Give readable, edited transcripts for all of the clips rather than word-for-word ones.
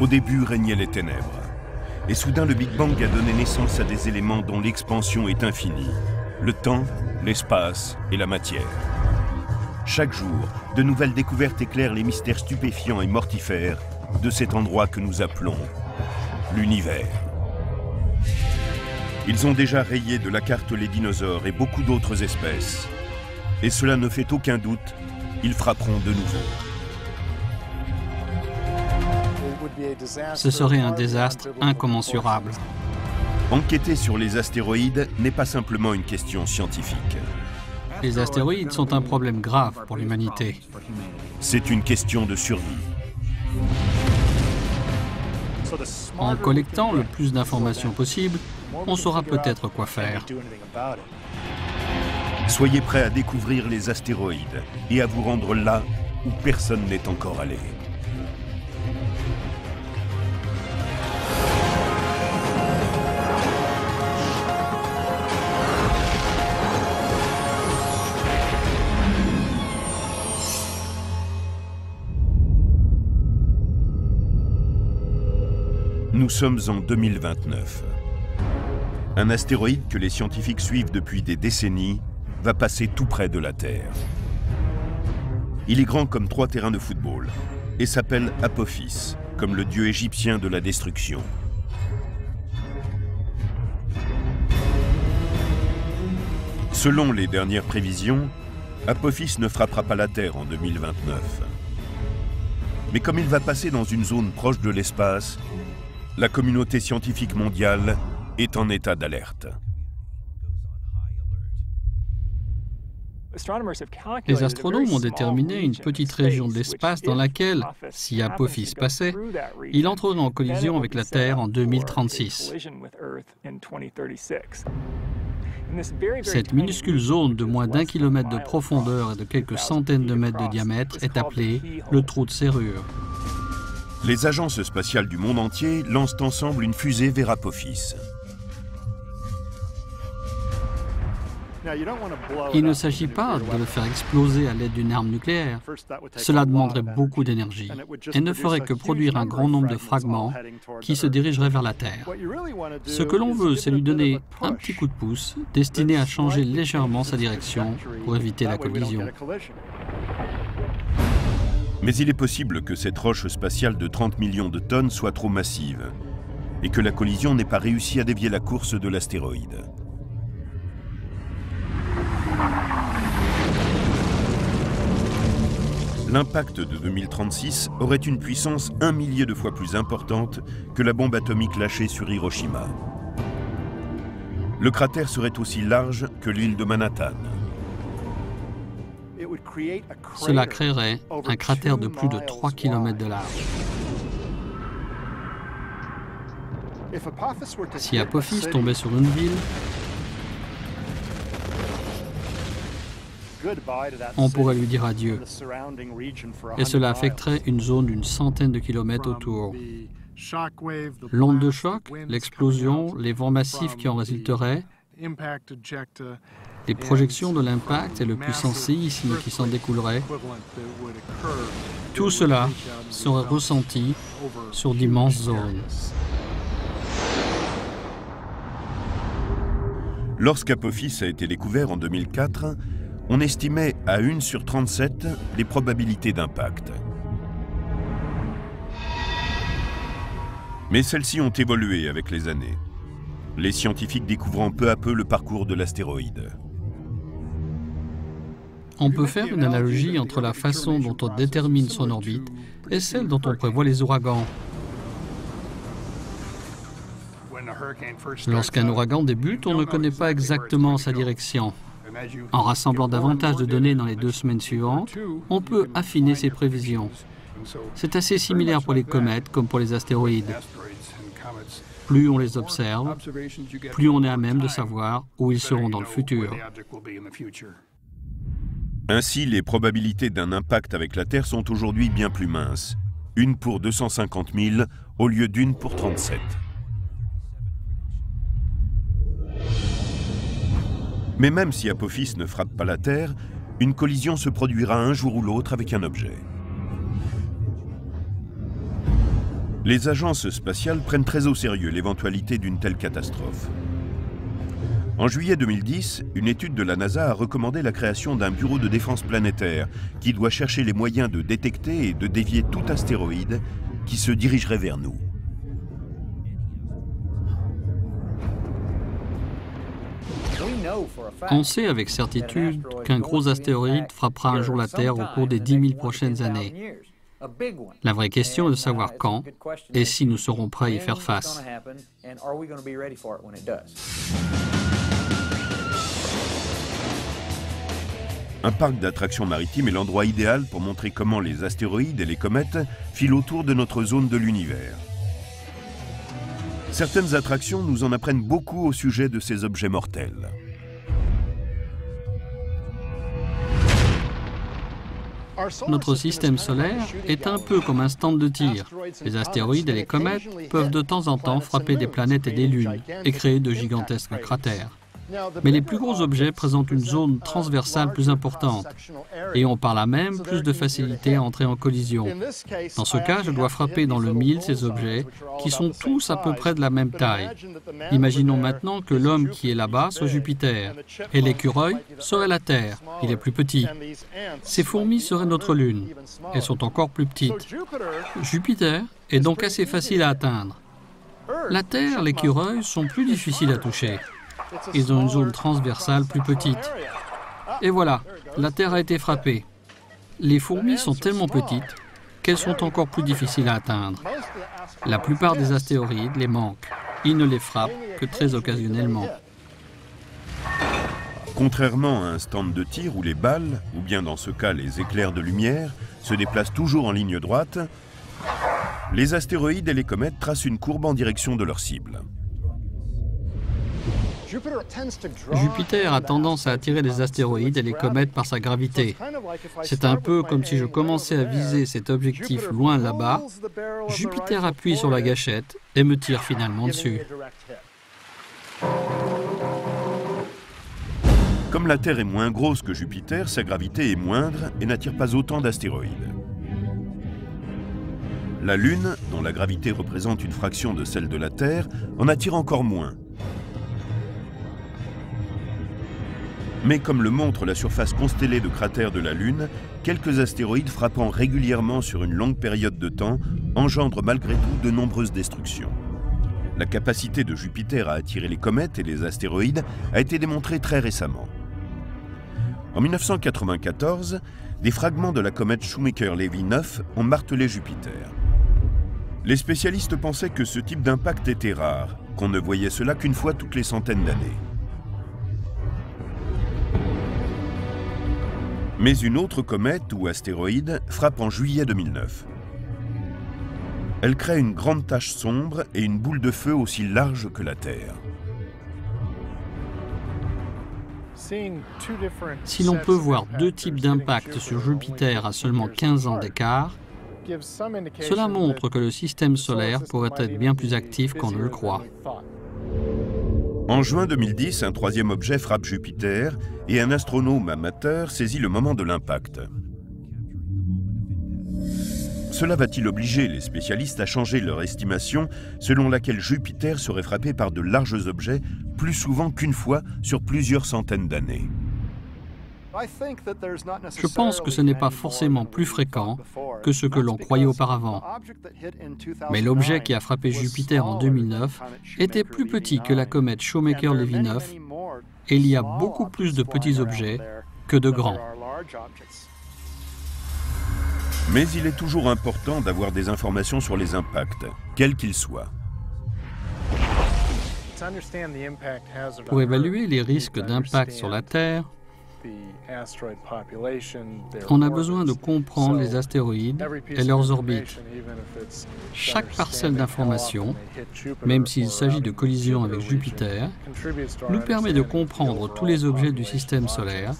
Au début régnaient les ténèbres. Et soudain, le Big Bang a donné naissance à des éléments dont l'expansion est infinie. Le temps, l'espace et la matière. Chaque jour, de nouvelles découvertes éclairent les mystères stupéfiants et mortifères de cet endroit que nous appelons l'univers. Ils ont déjà rayé de la carte les dinosaures et beaucoup d'autres espèces. Et cela ne fait aucun doute, ils frapperont de nouveau. Ce serait un désastre incommensurable. Enquêter sur les astéroïdes n'est pas simplement une question scientifique. Les astéroïdes sont un problème grave pour l'humanité. C'est une question de survie. En collectant le plus d'informations possible, on saura peut-être quoi faire. Soyez prêts à découvrir les astéroïdes et à vous rendre là où personne n'est encore allé. Nous sommes en 2029. Un astéroïde que les scientifiques suivent depuis des décennies va passer tout près de la Terre. Il est grand comme 3 terrains de football et s'appelle Apophis, comme le dieu égyptien de la destruction. Selon les dernières prévisions, Apophis ne frappera pas la Terre en 2029. Mais comme il va passer dans une zone proche de l'espace, la communauté scientifique mondiale est en état d'alerte. Les astronomes ont déterminé une petite région de l'espace dans laquelle, si Apophis passait, il entrerait en collision avec la Terre en 2036. Cette minuscule zone de moins d'1 kilomètre de profondeur et de quelques centaines de mètres de diamètre est appelée le trou de serrure. Les agences spatiales du monde entier lancent ensemble une fusée vers Apophis. Il ne s'agit pas de le faire exploser à l'aide d'une arme nucléaire. Cela demanderait beaucoup d'énergie et ne ferait que produire un grand nombre de fragments qui se dirigeraient vers la Terre. Ce que l'on veut, c'est lui donner un petit coup de pouce destiné à changer légèrement sa direction pour éviter la collision. Mais il est possible que cette roche spatiale de 30 millions de tonnes soit trop massive et que la collision n'ait pas réussi à dévier la course de l'astéroïde. L'impact de 2036 aurait une puissance 1 millier de fois plus importante que la bombe atomique lâchée sur Hiroshima. Le cratère serait aussi large que l'île de Manhattan. Cela créerait un cratère de plus de 3 km de large. Si Apophis tombait sur une ville, on pourrait lui dire adieu. Et cela affecterait une zone d'une centaine de kilomètres autour. L'onde de choc, l'explosion, les vents massifs qui en résulteraient, les projections de l'impact et le puissant séisme qui s'en découlerait, tout cela serait ressenti sur d'immenses zones. Lorsqu'Apophis a été découvert en 2004, on estimait à 1 sur 37 les probabilités d'impact. Mais celles-ci ont évolué avec les années, les scientifiques découvrant peu à peu le parcours de l'astéroïde. On peut faire une analogie entre la façon dont on détermine son orbite et celle dont on prévoit les ouragans. Lorsqu'un ouragan débute, on ne connaît pas exactement sa direction. En rassemblant davantage de données dans les 2 semaines suivantes, on peut affiner ses prévisions. C'est assez similaire pour les comètes comme pour les astéroïdes. Plus on les observe, plus on est à même de savoir où ils seront dans le futur. Ainsi, les probabilités d'un impact avec la Terre sont aujourd'hui bien plus minces. 1 pour 250 000 au lieu d'1 pour 37. Mais même si Apophis ne frappe pas la Terre, une collision se produira un jour ou l'autre avec un objet. Les agences spatiales prennent très au sérieux l'éventualité d'une telle catastrophe. En juillet 2010, une étude de la NASA a recommandé la création d'un bureau de défense planétaire qui doit chercher les moyens de détecter et de dévier tout astéroïde qui se dirigerait vers nous. On sait avec certitude qu'un gros astéroïde frappera un jour la Terre au cours des 10 000 prochaines années. La vraie question est de savoir quand et si nous serons prêts à y faire face. Un parc d'attractions maritimes est l'endroit idéal pour montrer comment les astéroïdes et les comètes filent autour de notre zone de l'univers. Certaines attractions nous en apprennent beaucoup au sujet de ces objets mortels. Notre système solaire est un peu comme un stand de tir. Les astéroïdes et les comètes peuvent de temps en temps frapper des planètes et des lunes et créer de gigantesques cratères. Mais les plus gros objets présentent une zone transversale plus importante et ont par là même plus de facilité à entrer en collision. Dans ce cas, je dois frapper dans le mille ces objets qui sont tous à peu près de la même taille. Imaginons maintenant que l'homme qui est là-bas soit Jupiter et l'écureuil serait la Terre, il est plus petit. Ces fourmis seraient notre Lune, elles sont encore plus petites. Jupiter est donc assez facile à atteindre. La Terre, l'écureuil sont plus difficiles à toucher. Ils ont une zone transversale plus petite. Et voilà, la Terre a été frappée. Les fourmis sont tellement petites qu'elles sont encore plus difficiles à atteindre. La plupart des astéroïdes les manquent. Ils ne les frappent que très occasionnellement. Contrairement à un stand de tir où les balles, ou bien dans ce cas les éclairs de lumière, se déplacent toujours en ligne droite, les astéroïdes et les comètes tracent une courbe en direction de leur cible. Jupiter a tendance à attirer les astéroïdes et les comètes par sa gravité. C'est un peu comme si je commençais à viser cet objectif loin là-bas, Jupiter appuie sur la gâchette et me tire finalement dessus. Comme la Terre est moins grosse que Jupiter, sa gravité est moindre et n'attire pas autant d'astéroïdes. La Lune, dont la gravité représente une fraction de celle de la Terre, en attire encore moins. Mais comme le montre la surface constellée de cratères de la Lune, quelques astéroïdes frappant régulièrement sur une longue période de temps engendrent malgré tout de nombreuses destructions. La capacité de Jupiter à attirer les comètes et les astéroïdes a été démontrée très récemment. En 1994, des fragments de la comète Shoemaker-Levy 9 ont martelé Jupiter. Les spécialistes pensaient que ce type d'impact était rare, qu'on ne voyait cela qu'une fois toutes les centaines d'années. Mais une autre comète ou astéroïde frappe en juillet 2009. Elle crée une grande tache sombre et une boule de feu aussi large que la Terre. Si l'on peut voir deux types d'impacts sur Jupiter à seulement 15 ans d'écart, cela montre que le système solaire pourrait être bien plus actif qu'on ne le croit. En juin 2010, un troisième objet frappe Jupiter et un astronome amateur saisit le moment de l'impact. Cela va-t-il obliger les spécialistes à changer leur estimation selon laquelle Jupiter serait frappé par de larges objets plus souvent qu'une fois sur plusieurs centaines d'années? Je pense que ce n'est pas forcément plus fréquent que ce que l'on croyait auparavant. Mais l'objet qui a frappé Jupiter en 2009 était plus petit que la comète Shoemaker-Levy 9 et il y a beaucoup plus de petits objets que de grands. Mais il est toujours important d'avoir des informations sur les impacts, quels qu'ils soient. Pour évaluer les risques d'impact sur la Terre, on a besoin de comprendre les astéroïdes et leurs orbites. Chaque parcelle d'information, même s'il s'agit de collisions avec Jupiter, nous permet de comprendre tous les objets du système solaire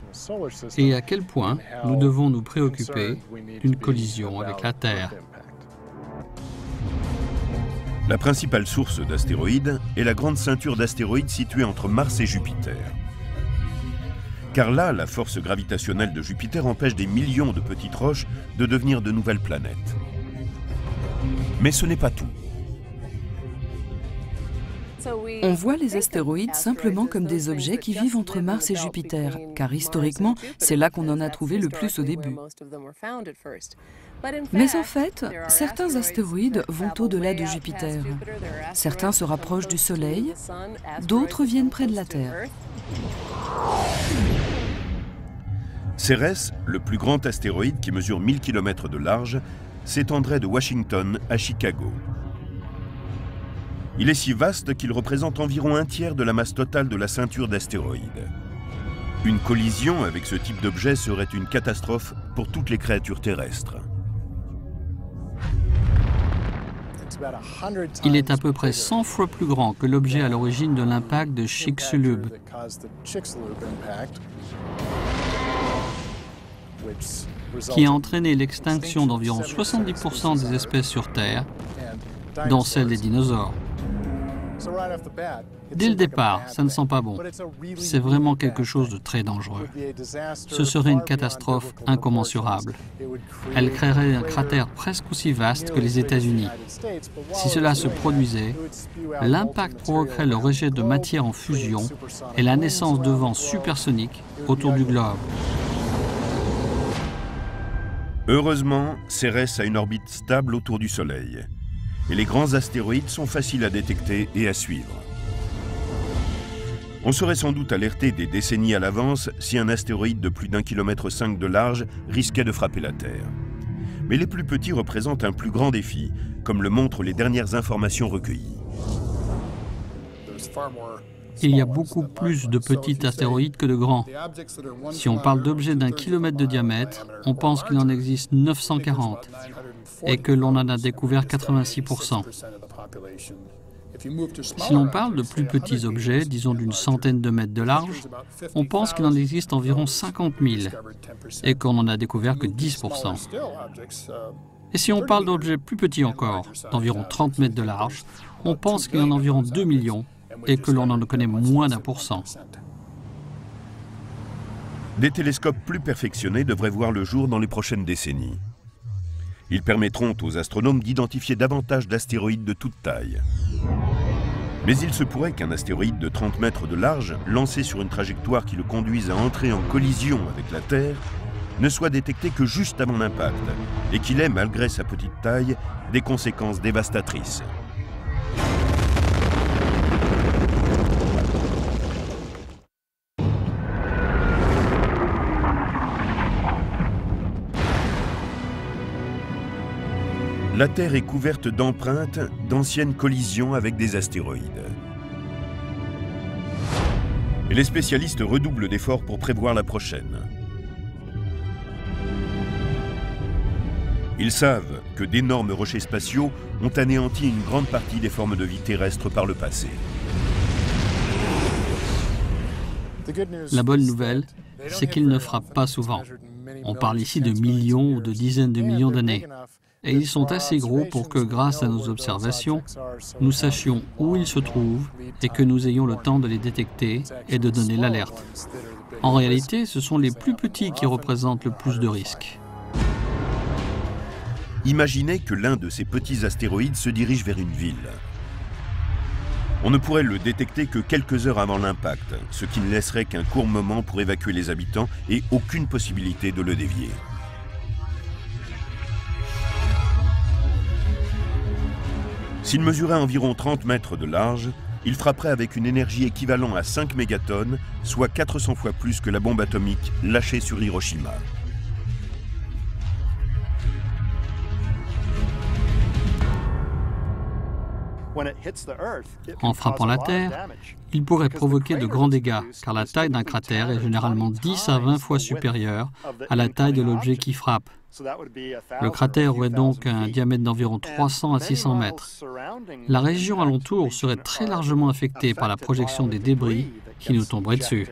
et à quel point nous devons nous préoccuper d'une collision avec la Terre. La principale source d'astéroïdes est la grande ceinture d'astéroïdes située entre Mars et Jupiter. Car là, la force gravitationnelle de Jupiter empêche des millions de petites roches de devenir de nouvelles planètes. Mais ce n'est pas tout. On voit les astéroïdes simplement comme des objets qui vivent entre Mars et Jupiter, car historiquement, c'est là qu'on en a trouvé le plus au début. Mais en fait, certains astéroïdes vont au-delà de Jupiter. Certains se rapprochent du Soleil, d'autres viennent près de la Terre. Cérès, le plus grand astéroïde qui mesure 1000 km de large, s'étendrait de Washington à Chicago. Il est si vaste qu'il représente environ un tiers de la masse totale de la ceinture d'astéroïdes. Une collision avec ce type d'objet serait une catastrophe pour toutes les créatures terrestres. Il est à peu près 100 fois plus grand que l'objet à l'origine de l'impact de Chicxulub, qui a entraîné l'extinction d'environ 70% des espèces sur Terre, dont celle des dinosaures. Dès le départ, ça ne sent pas bon. C'est vraiment quelque chose de très dangereux. Ce serait une catastrophe incommensurable. Elle créerait un cratère presque aussi vaste que les États-Unis. Si cela se produisait, l'impact provoquerait le rejet de matière en fusion et la naissance de vents supersoniques autour du globe. Heureusement, Cérès a une orbite stable autour du Soleil. Et les grands astéroïdes sont faciles à détecter et à suivre. On serait sans doute alerté des décennies à l'avance si un astéroïde de plus d'1,5 km de large risquait de frapper la Terre. Mais les plus petits représentent un plus grand défi, comme le montrent les dernières informations recueillies. Il y a beaucoup plus de petits astéroïdes que de grands. Si on parle d'objets d'1 kilomètre de diamètre, on pense qu'il en existe 940 et que l'on en a découvert 86%. Si l'on parle de plus petits objets, disons d'une centaine de mètres de large, on pense qu'il en existe environ 50 000 et qu'on n'en a découvert que 10%. Et si on parle d'objets plus petits encore, d'environ 30 mètres de large, on pense qu'il y en a environ 2 millions et que l'on en connaît moins d'1%. Des télescopes plus perfectionnés devraient voir le jour dans les prochaines décennies. Ils permettront aux astronomes d'identifier davantage d'astéroïdes de toute taille. Mais il se pourrait qu'un astéroïde de 30 mètres de large, lancé sur une trajectoire qui le conduise à entrer en collision avec la Terre, ne soit détecté que juste avant l'impact et qu'il ait, malgré sa petite taille, des conséquences dévastatrices. La Terre est couverte d'empreintes d'anciennes collisions avec des astéroïdes. Et les spécialistes redoublent d'efforts pour prévoir la prochaine. Ils savent que d'énormes rochers spatiaux ont anéanti une grande partie des formes de vie terrestres par le passé. La bonne nouvelle, c'est qu'ils ne frappent pas souvent. On parle ici de millions ou de dizaines de millions d'années. Et ils sont assez gros pour que, grâce à nos observations, nous sachions où ils se trouvent et que nous ayons le temps de les détecter et de donner l'alerte. En réalité, ce sont les plus petits qui représentent le plus de risques. Imaginez que l'un de ces petits astéroïdes se dirige vers une ville. On ne pourrait le détecter que quelques heures avant l'impact, ce qui ne laisserait qu'un court moment pour évacuer les habitants et aucune possibilité de le dévier. S'il mesurait environ 30 mètres de large, il frapperait avec une énergie équivalente à 5 mégatonnes, soit 400 fois plus que la bombe atomique lâchée sur Hiroshima. En frappant la Terre, il pourrait provoquer de grands dégâts, car la taille d'un cratère est généralement 10 à 20 fois supérieure à la taille de l'objet qui frappe. Le cratère aurait donc un diamètre d'environ 300 à 600 mètres. La région alentour serait très largement affectée par la projection des débris qui nous tomberaient dessus.